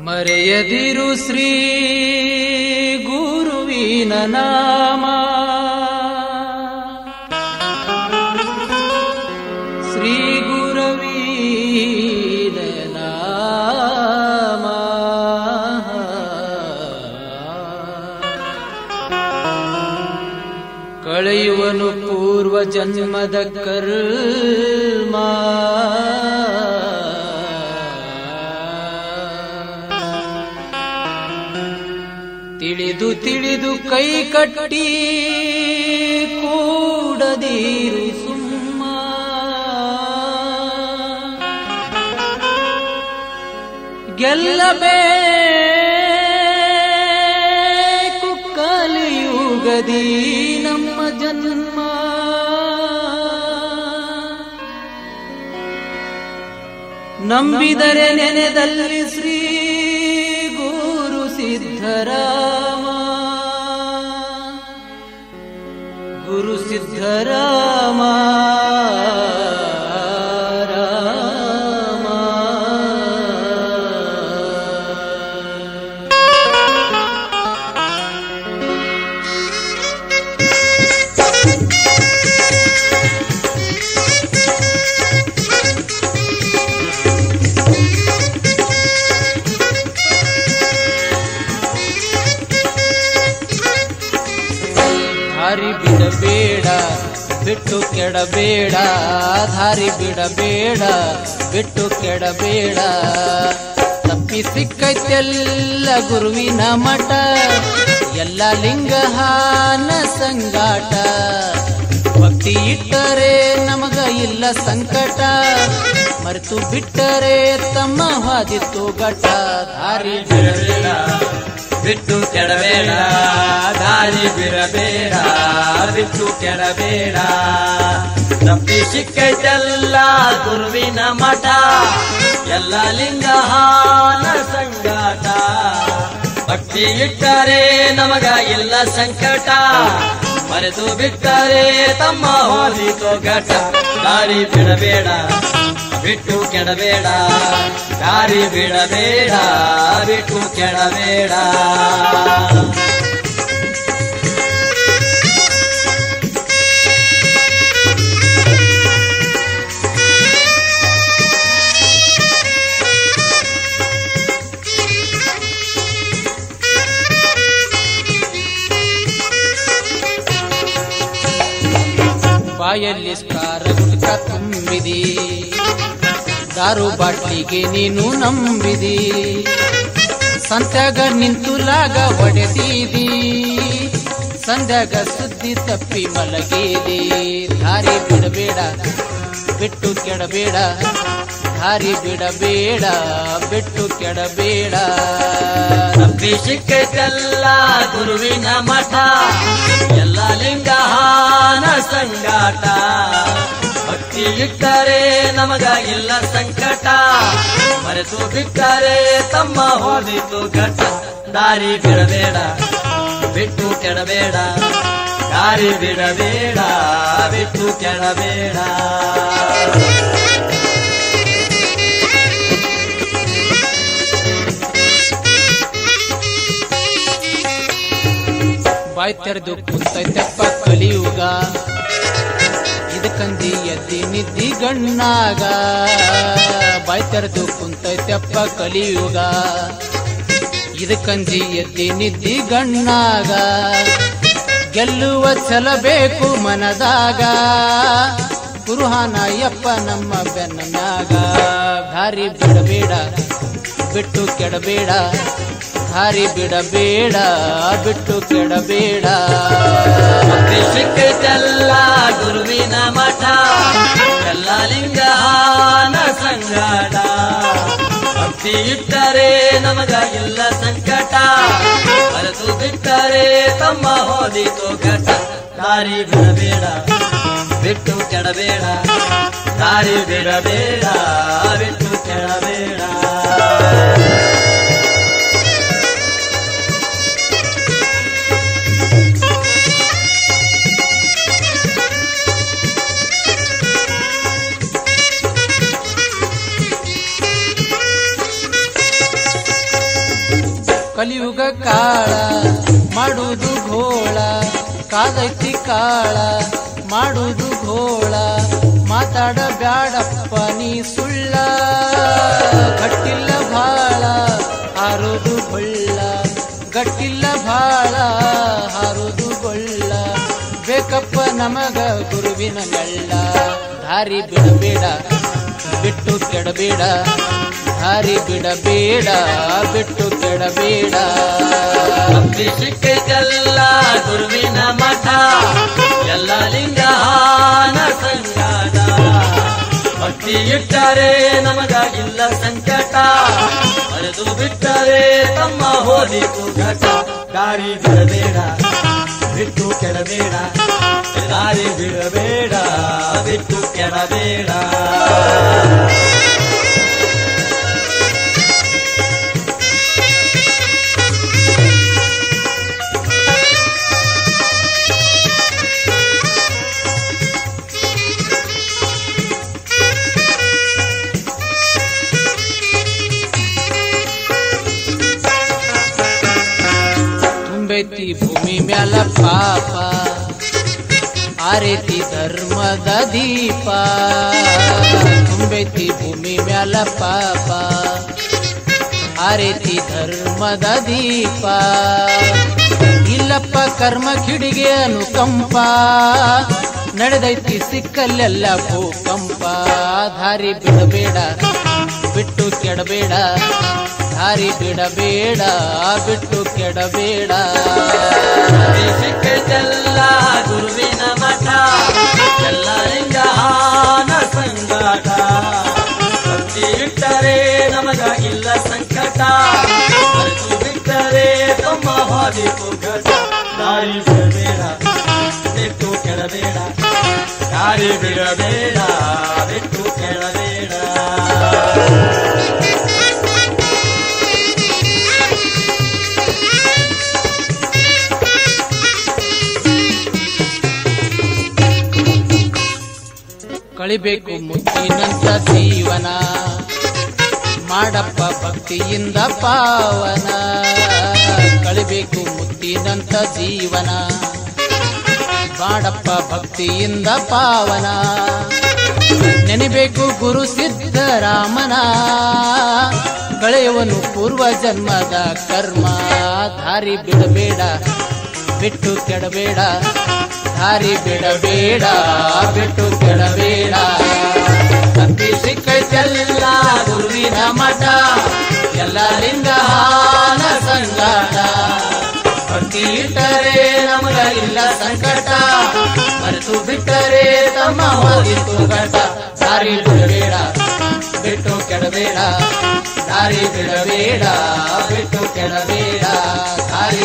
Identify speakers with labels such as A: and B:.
A: ಮರೆಯದಿರು ಶ್ರೀ ಗುರುವಿನ ನಾಮ, ಶ್ರೀ ಗುರುವಿನ ನಾಮ. ಕಳೆಯುವನು ಪೂರ್ವ ಜನ್ಮದ ಕರ್ಮ, ತಿಳಿದು ತಿಳಿದು ಕೈ ಕಟ್ಟಿ ಕೂಡದಿರು ಸುಮ್ಮ, ಗೆಲ್ಲಬೇಕು ಕಲಿಯುಗದಿ ನಮ್ಮ ಜನ್ಮ. ನಂಬಿದರೆ ನೆನೆದಲ್ಲಿ ಶ್ರೀ ಗುರು ಸಿದ್ಧರಾಮ, ಗುರು ಸಿದ್ಧರಾಮ ರಾಮ. ದಾರಿ ಬಿಡಬೇಡ ಬಿಟ್ಟು ಕೆಡಬೇಡ, ದಾರಿ ಬಿಡಬೇಡ ಬಿಟ್ಟು ಕೆಡಬೇಡ. ತಪ್ಪಿ ಸಿಕ್ಕೈತೆಲ್ಲ ಗುರುವಿನ ಮಠ, ಎಲ್ಲ ಲಿಂಗಹಾನ ಸಂಗಾಟ. ಭಕ್ತಿ ಇಟ್ಟರೆ ನಮಗ ಇಲ್ಲ ಸಂಕಟ, ಮರೆತು ಬಿಟ್ಟರೆ ತಮ್ಮ ಹಾದಿತ್ತು ಘಟ. ದಾರಿ ಬಿಡಬೇಡ ಬಿಟ್ಟು ಕೆಡಬೇಡ, ದಾರಿ ಬಿಡಬೇಡ ಬಿಟ್ಟು ಕೆಡಬೇಡ. ತಪ್ಪಿ ಸಿಕ್ಕೈತೆಲ್ಲ ಗುರುವಿನ ಮಠ, ಎಲ್ಲ ಲಿಂಗಹಾನ ಸಂಗಾಟ. ಭಕ್ತಿ ಇಟ್ಟರೆ ನಮಗ ಇಲ್ಲ ಸಂಕಟ, ಮರೆತು ಬಿಟ್ಟರೆ ತಮ್ಮ ಹೋದಿತು ಘಟ. ದಾರಿ ಬಿಡಬೇಡ ಬಿಟ್ಟು ಕೆಡಬೇಡ, ದಾರಿ ಬಿಡಬೇಡ ಬಿಟ್ಟು ಕೆಡಬೇಡ. ಬಾಯಲ್ಲಿ ಸ್ಟಾರ ಗುಟ್ಕ ತುಂಬಿದಿ, ದಾರು ಬಾಟ್ಲಿಗೆ ನೀನು ನಂಬಿದಿ. ಸಂತ್ಯಾಗ ನಿಂತು ಲಾಗ ಹೊಡೆದಿದಿ, ಸಂಧ್ಯಾಗ ಸುದ್ದಿ ತಪ್ಪಿ ಮಲಗಿದಿ. ದಾರಿ ಬಿಡಬೇಡ ಬಿಟ್ಟು ಕೆಡಬೇಡ, ದಾರಿ ಬಿಡಬೇಡ ಬಿಟ್ಟು ಕೆಡಬೇಡ. ತಪ್ಪಿ ಸಿಕ್ಕೈತೆಲ್ಲ ಗುರುವಿನ ಮಠ, ಎಲ್ಲ ಲಿಂಗಹಾನ ಸಂಗಾಟ. ಭಕ್ತಿ ಇಟ್ಟರೆ ನಮಗ ಇಲ್ಲ ಸಂಕಟ, ಮರೆತು ಬಿಟ್ಟರೆ ತಮ್ಮ ಹೋದಿತು ಘಟ. ದಾರಿ ಬಿಡಬೇಡ ಬಿಟ್ಟು ಕೆಡಬೇಡ, ದಾರಿ ಬಿಡಬೇಡ ಬಿಟ್ಟು ಕೆಡಬೇಡ. ಬಾಯ್ ತೆರೆದು ಕುಂತೈತಪ್ಪ ಕಲಿಯುಗ, ಇದಕ್ಕಂದಿ ಎದ್ದಿ ನಿದ್ದಿ ಗಣ್ಣಾಗ. ಬಾಯ್ ತೆರೆದು ಕುಂತೈತಪ್ಪ ಕಲಿಯುಗ, ಇದಕ್ಕಂದಿ ಎದ್ದಿ ನಿದ್ದಿ ಗಣ್ಣಾಗ. ಗೆಲ್ಲುವ ಛಲ ಬೇಕು ಮನದಾಗ, ಕುರುಹಾನಯ್ಯಪ್ಪ ನಮ್ಮ ಬೆನ್ನ ಮ್ಯಾಗ. ದಾರಿ ಬಿಡಬೇಡ ಬಿಟ್ಟು ಕೆಡಬೇಡ, ದಾರಿ ಬಿಡಬೇಡ ಬಿಟ್ಟು ಕೆಡಬೇಡ. ಸಿಕ್ಕೈತೆಲ್ಲ ಗುರುವಿನ ಮಠ, ಎಲ್ಲ ಲಿಂಗಹಾನ ಸಂಗಾಟ. ಭಕ್ತಿ ಇಟ್ಟರೆ ನಮಗ ಇಲ್ಲ ಸಂಕಟ, ಮರೆತು ಬಿಟ್ಟರೆ ತಮ್ಮ ಹೋದಿತು ಘಟ. ದಾರಿ ಬಿಡಬೇಡ ಬಿಟ್ಟು ಕೆಡಬೇಡ, ದಾರಿ ಬಿಡಬೇಡ ಬಿಟ್ಟು ಕೆಡಬೇಡ.
B: ಕಲಿಯುಗ ಕಾಳ ಮಾಡುವುದು ಘೋಳ ಕಾದೈತಿ ಕಾಳ ಮಾಡುವುದು ಘೋಳ ಮಾತಾಡ ಬ್ಯಾಡಪ್ಪ ನೀ ಸುಳ್ಳ ಗಟ್ಟಿಲ್ಲ ಭಾಳ ಹಾರೋದು ಗೊಳ್ಳ ಗಟ್ಟಿಲ್ಲ ಭಾಳ ಹಾರೋದು ಗೊಳ್ಳ ಬೇಕಪ್ಪ ನಮಗ ಗುರುವಿನ ನೆಳ್ಳ ದಾರಿ ಬಿಡಬೇಡ ಬಿಟ್ಟು ಕೆಡಬೇಡ ದಾರಿ ಬಿಡಬೇಡ ಬಿಟ್ಟು ಕೆಡಬೇಡ
A: ಭಕ್ತಿ ಸಿಕ್ಕೈತೆಲ್ಲ ಗುರುವಿನ ಮಠ ಎಲ್ಲ ಲಿಂಗಹಾನ ಸಂಗಾಟ ಭಕ್ತಿ ಇಟ್ಟರೆ ನಮಗಾಗಿಲ್ಲ ಸಂಕಟ ಅರೆದು ಬಿಟ್ಟರೆ ತಮ್ಮ ಹೋದಿತು ಘಟ ದಾರಿ ಬಿಡಬೇಡ ಬಿಟ್ಟು ಕೆಡಬೇಡ ದಾರಿ ಬಿಡಬೇಡ ಬಿಟ್ಟು ಕೆಡಬೇಡ
B: ತುಂಬೈತಿ ಭೂಮಿ ಮ್ಯಾಲ ಪಾಪ ಆರೇತಿ ಧರ್ಮದ ದೀಪ ತುಂಬೈತಿ ಭೂಮಿ ಮ್ಯಾಲ ಪಾಪ ಆರೇತಿ ಧರ್ಮದ ದೀಪ ಇಲ್ಲಪ್ಪ ಕರ್ಮ ಕಿಡಿಗೆ ಅನುಕಂಪ ನಡೆದೈತಿ ಸಿಕ್ಕಲ್ಲೆಲ್ಲ ಭೂಕಂಪ ದಾರಿ ಬಿಡಬೇಡ ಬಿಟ್ಟು ಕೆಡಬೇಡ ದಾರಿ ಬಿಡಬೇಡ ಬಿಟ್ಟು ಕೆಡಬೇಡ
A: ಸಿಕ್ಕೈತೆಲ್ಲ ಗುರುವಿನ ಮಠ ಎಲ್ಲ ಲಿಂಗಹಾನ ಸಂಗಾಟ ಭಕ್ತಿ ಇಟ್ಟರೆ ನಮಗಾಗಿಲ್ಲ ಸಂಕಟ ಅರಿತು ಬಿಟ್ಟರೆ ತಮ್ಮ ಹಾದಿತು ಘಟ ದಾರಿ ಬಿಡಬೇಡ ಬಿಟ್ಟು ಕೆಡಬೇಡ ದಾರಿ ಬಿಡಬೇಡ ಬಿಟ್ಟು ಕೆಡಬೇಡ
B: ಕಳಿಬೇಕು ಮುತ್ತಿನಂತ ಜೀವನ ಮಾಡಪ್ಪ ಭಕ್ತಿಯಿಂದ ಪಾವನ ಕಳಿಬೇಕು ಮುತ್ತಿನಂತ ಜೀವನ ಮಾಡಪ್ಪ ಭಕ್ತಿಯಿಂದ ಪಾವನ ನೆನೆಬೇಕು ಗುರು ಸಿದ್ಧರಾಮನ ಕಳೆಯುವನು ಪೂರ್ವ ಜನ್ಮದ ಕರ್ಮ ದಾರಿ ಬಿಡಬೇಡ ಬಿಟ್ಟು ಕೆಡಬೇಡ ದಾರಿ ಬಿಡಬೇಡ ಬಿಟ್ಟು ಕೆಡಬೇಡ ಭಕ್ತಿ ಸಿಕ್ಕೈತೆಲ್ಲ ಗುರುವಿನ ಮಠ ಎಲ್ಲ ಲಿಂಗಹಾನ ಸಂಗಾಟ ಭಕ್ತಿ ಇಟ್ಟರೆ ನಮಗ ಇಲ್ಲ ಸಂಕಟ ಮರೆತು ಬಿಟ್ಟರೆ ತಮ್ಮ ಹೋಗಿತು ಘಟ ದಾರಿ ಬಿಡಬೇಡ ಬಿಟ್ಟು ಕೆಡಬೇಡ ದಾರಿ ಬಿಡಬೇಡ ಬಿಟ್ಟು ಕೆಡಬೇಡ ದಾರಿ